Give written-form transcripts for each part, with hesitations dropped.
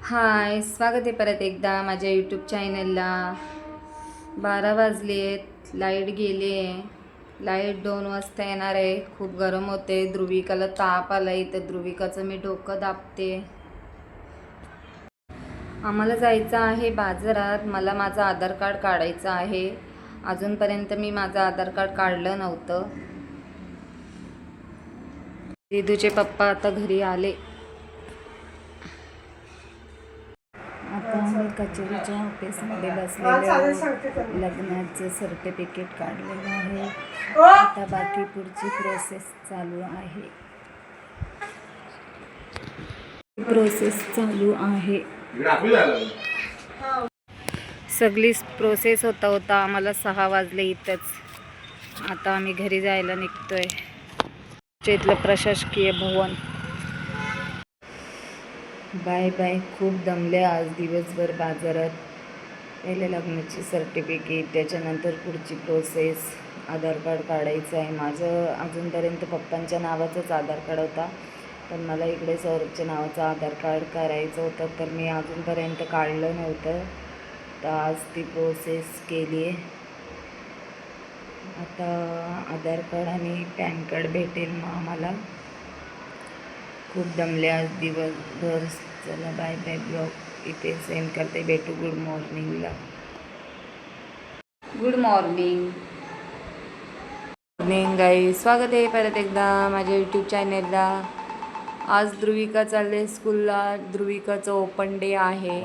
हाय, स्वागत आहे परत एकदा माझ्या यूट्यूब चॅनलला. 12 वाजले आहेत, लाईट गेली आहे. लाईट 2 वाजता येणार आहे. खूप गरम होते. ध्रुविकाला ताप आला आहे, तर ध्रुविकाचं मी डोकं दाबते. आम्हाला जायचं आहे बाजारात. मला माझं आधार कार्ड काढायचं आहे. अजूनपर्यंत मी माझं आधार कार्ड काढलं नव्हतं. दिदूचे पप्पा आता घरी आले. आता आम्ही कचेरीच्या ऑफिसमध्ये बसलेलो. लग्नाचं सर्टिफिकेट काढलेलं आहे. आता बाकी पुढची प्रोसेस चालू आहे. सगळी प्रोसेस होता आम्हाला 6 वाजले इथंच. आता आम्ही घरी जायला निघतोय. इथलं प्रशासकीय भवन. Bye bye. खूप दमले आज दिवसभर बाजारात. पहिले लग्नाची सर्टिफिकेट, त्याच्यानंतर पुढची प्रोसेस. आधार कार्ड काढायचं आहे माझं. अजूनपर्यंत पप्पांच्या नावाचंच आधार कार्ड होता, पण मला इकडे सौरभच्या नावाचं आधार कार्ड करायचं होतं, तर मी अजूनपर्यंत काढलं नव्हतं. तर आज ती प्रोसेस केली आहे. आता आधार कार्ड आणि पॅन कार्ड भेटेल मग आम्हाला. खूप दमले आज दिवसभर. चला बाय बाय. ब्लॉग इथे सेंड करते. भेटू गुड मॉर्निंगला. Good morning guys. स्वागत आहे परत एकदा माझ्या यूट्यूब चॅनलला. आज ध्रुविका चालले स्कूलला. ध्रुविकाचं ओपन डे आहे.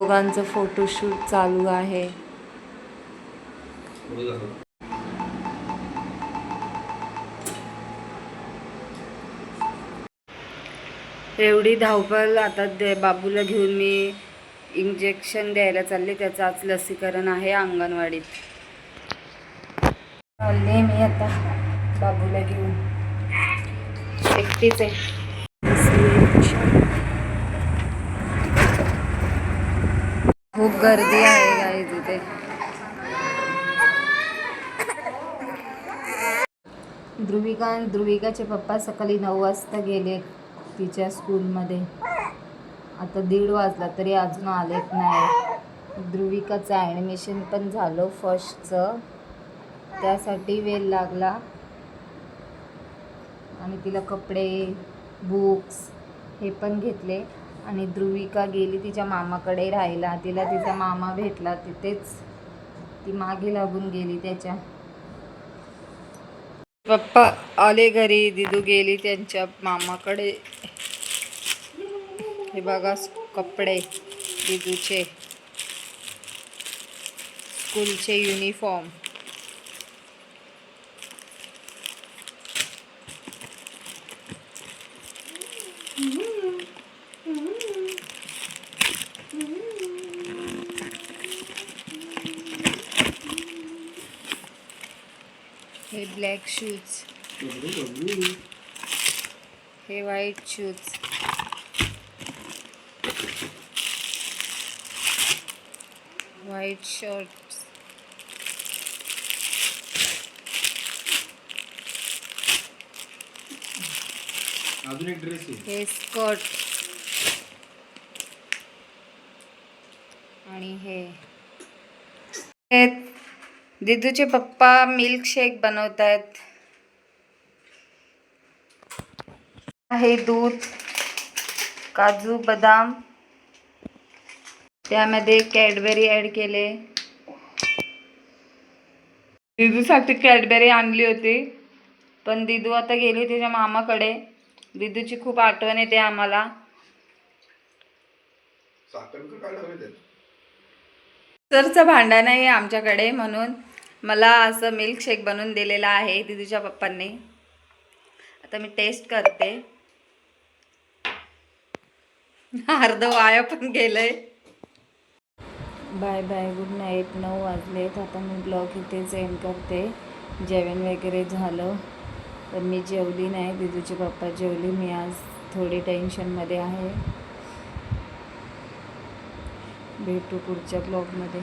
दोघांचं फोटोशूट चालू आहे. एवढी धावपळ. आता बाबूला घेऊन मी इंजेक्शन द्यायला चालले. त्याचं आज लसीकरण आहे अंगणवाडीत. चालले मी आता बाबूला घेऊन. एकटीच आहे. खूप गर्दी आहे गाईज इथे. ध्रुविकाचे पप्पा सकाळी 9 वाजता गेले तिच्या स्कूलमध्ये. आता 1:30 वाजला तरी अजून आलेत नाही. ध्रुविकाचं ॲडमिशन पण झालं फर्स्टचं, त्यासाठी वेळ लागला. आणि तिला कपडे, बुक्स हे पण घेतले. आणि ध्रुविका गेली तिच्या मामाकडे राहायला. तिला तिचा मामा भेटला तिथेच. ती मागे लागून गेली त्याच्या. पप्पा आले घरी. दिदू गेली त्यांच्या मामाकडे. हे बघा कपडे दिदूचे, स्कूलचे युनिफॉर्म. हे ब्लॅक शूज, हे व्हाईट शूज, व्हाईट शर्ट्स, अजून एक ड्रेस आहे. हे स्कर्ट आणि हे दिदूचे पप्पा मिल्कशेक बनवत आहेत. हे दूध, काजू, बदाम, त्यामध्ये कॅडबरी ॲड केले. दिदूसाठी कॅडबरी आणली होती, पण दिदू आता गेली तिच्या मामाकडे. दिदूची खूप आठवण येते आम्हाला. सरचं भांडण आहे आमच्याकडे, म्हणून मला असं मिल्कशेक बनवून दिलेलं आहे दिदूच्या पप्पांनी. आता मी टेस्ट करते. अर्ध वाया पण गेलंय. Bye bye. Good night. 9 वाजलेत. आता मी ब्लॉग इथे सेंड करते. जेवण वगैरे झालं, तर मी जेवली नाही. दिदूचे पप्पा जेवली. मी आज थोडी टेन्शनमध्ये आहे. भेटू पुढच्या ब्लॉगमध्ये.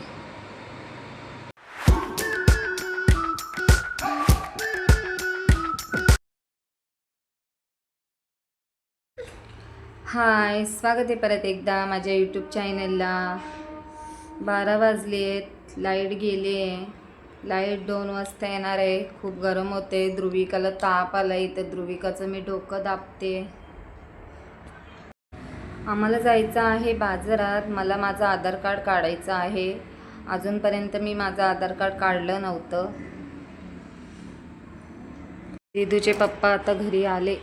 हाय, स्वागत आहे परत एकदा माझ्या यूट्यूब चॅनलला. 12 वाजले आहेत, लाईट गेली आहे. लाईट 2 वाजता येणार आहे. खूप गरम होते. ध्रुविकाला ताप आला आहे, तर ध्रुविकाचं मी डोकं दाबते. आम्हाला जायचं आहे बाजारात. मला माझं आधार कार्ड काढायचं आहे. अजूनपर्यंत मी माझं आधार कार्ड काढलं नव्हतं. दिदूचे पप्पा आता घरी आले.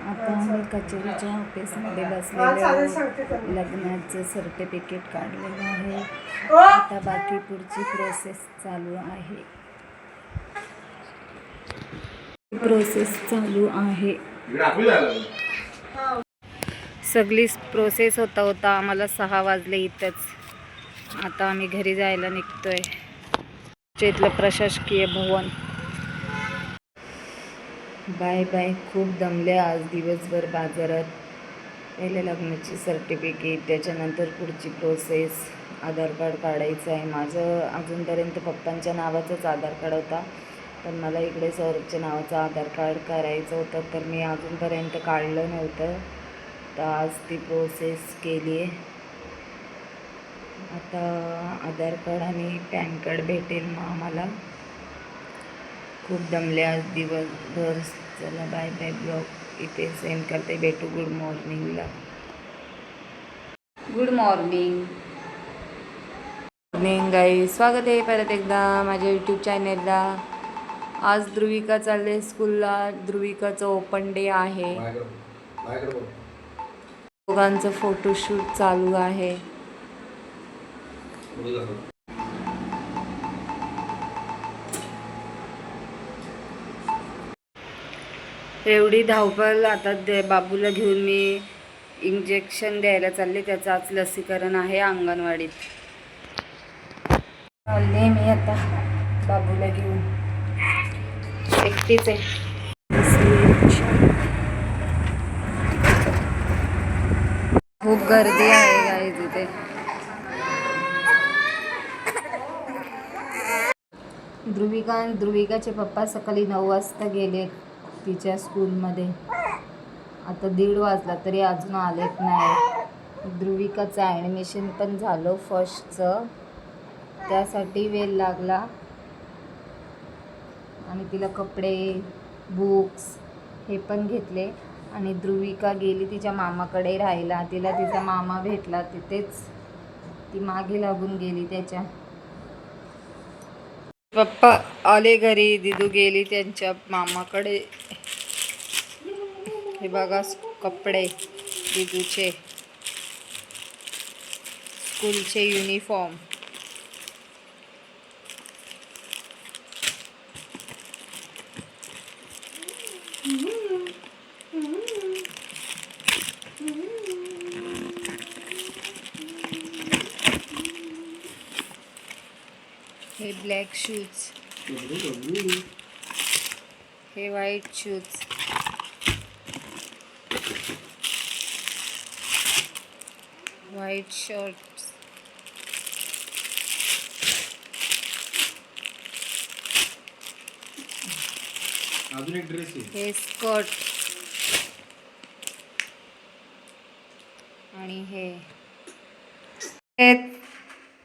आता आम्ही कचेरीच्या ऑफिसमध्ये बसलेलो आहोत. लग्नाचं सर्टिफिकेट काढलेलं आहे. आता बाकी पुढची प्रोसेस चालू आहे. सगळी प्रोसेस होता आम्हाला 6 वाजले इथंच. आता आम्ही घरी जायला निघतोय. इथलं प्रशासकीय भवन. Bye bye. खूप दमले आज दिवसभर बाजारात. पहिले लग्नाची सर्टिफिकेट, त्याच्यानंतर पुढची प्रोसेस. आधार कार्ड काढायचं आहे. माझं अजूनपर्यंत पप्पांच्या नावाचंच आधार कार्ड होता, पण मला इकडे सौरभच्या नावाचं आधार कार्ड करायचं होतं, तर मी अजूनपर्यंत काढलं नव्हतं. तर आज ती प्रोसेस केली आहे. आता आधार कार्ड आणि पॅन कार्ड भेटेल मग आम्हाला. खूप दमले आज दिवसभर. चला बाय बाय. ब्लॉग इथे सेंड करते. भेटू गुड मॉर्निंगला. Good morning. गाई, स्वागत आहे परत एकदा माझ्या यूट्यूब चॅनलला. आज ध्रुविका चालले स्कूलला. ध्रुविकाचं ओपन डे आहे. दोघांचं फोटोशूट चालू आहे. एवढी धावपळ. आता बाबूला घेऊन मी इंजेक्शन द्यायला चालले. त्याचं आज लसीकरण आहे अंगणवाडीत. चालले मी आता बाबूला घेऊन. एकटीच आहे. खूप गर्दी आहे गाई तिथे. ध्रुविकाचे पप्पा सकाळी 9 वाजता गेले तिच्या स्कूलमध्ये. आता 1:30 वाजला तरी अजून आलेत नाही. ध्रुविकाचं ॲडमिशन पण झालं फर्स्टचं, त्यासाठी वेळ लागला. आणि तिला कपडे, बुक्स हे पण घेतले. आणि ध्रुविका गेली तिच्या मामाकडे राहायला. तिला तिचा मामा भेटला तिथेच. ती मागे लागून गेली त्याच्या. पप्पा आले घरी. दिदू गेली त्यांच्या मामाकडे. हे बघा कपडे दिदूचे, स्कूलचे युनिफॉर्म. हे ब्लॅक शूज, हे व्हाईट शूज, व्हाईट शर्ट्स, अजून एक ड्रेस आहे. हे स्कर्ट आणि हे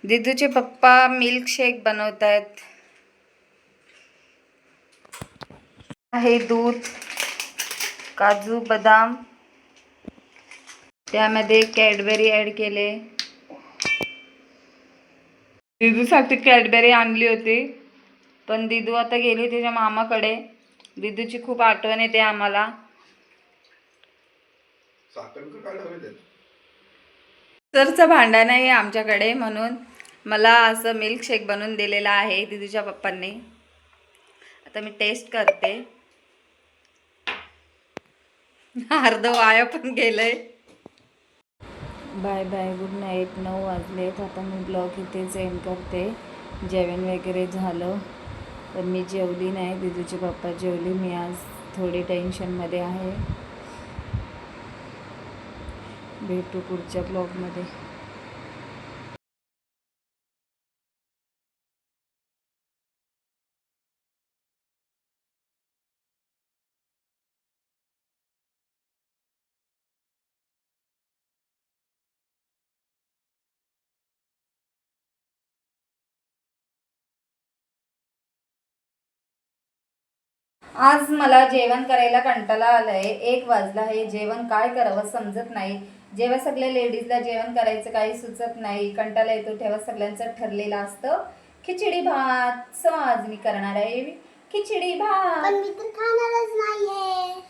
दिदूचे पप्पा मिल्कशेक बनवत आहेत. हे दूध, काजू, बदाम, त्यामध्ये कॅडबरी ॲड केले. दिदूसाठी कॅडबरी आणली होती, पण दिदू आता गेली तिच्या मामाकडे. दिदूची खूप आठवण येते आम्हाला. सरचं भांडण आहे आमच्याकडे, म्हणून मला असं मिल्कशेक बनवून दिलेलं आहे दिदूच्या पप्पांनी. आता मी टेस्ट करते. अर्ध वाया पण गेलंय. Bye bye. Good night. 9 वाजलेत. आता मी ब्लॉग इथे सेंड करते. जेवण वगैरे झालं, पण मी जेवली नाही. दिदूचे पप्पा जेवली. मी आज थोडी टेन्शनमध्ये आहे. भेटू पुढच्या ब्लॉगमध्ये. आज मला जेवण करायला कंटाळा आलाय. 1 वाजला आहे. जेवण काय करावं समजत नाही. जेव्हा सगळ्या लेडीजला जेवण करायचं काही सुचत नाही, कंटाळा येतो, तेव्हा सगळ्यांचं ठरलेलं असतं खिचडी भात. सो आज मी करणार आहे खिचडी भात. पण मी तर खाणारच नाहीये.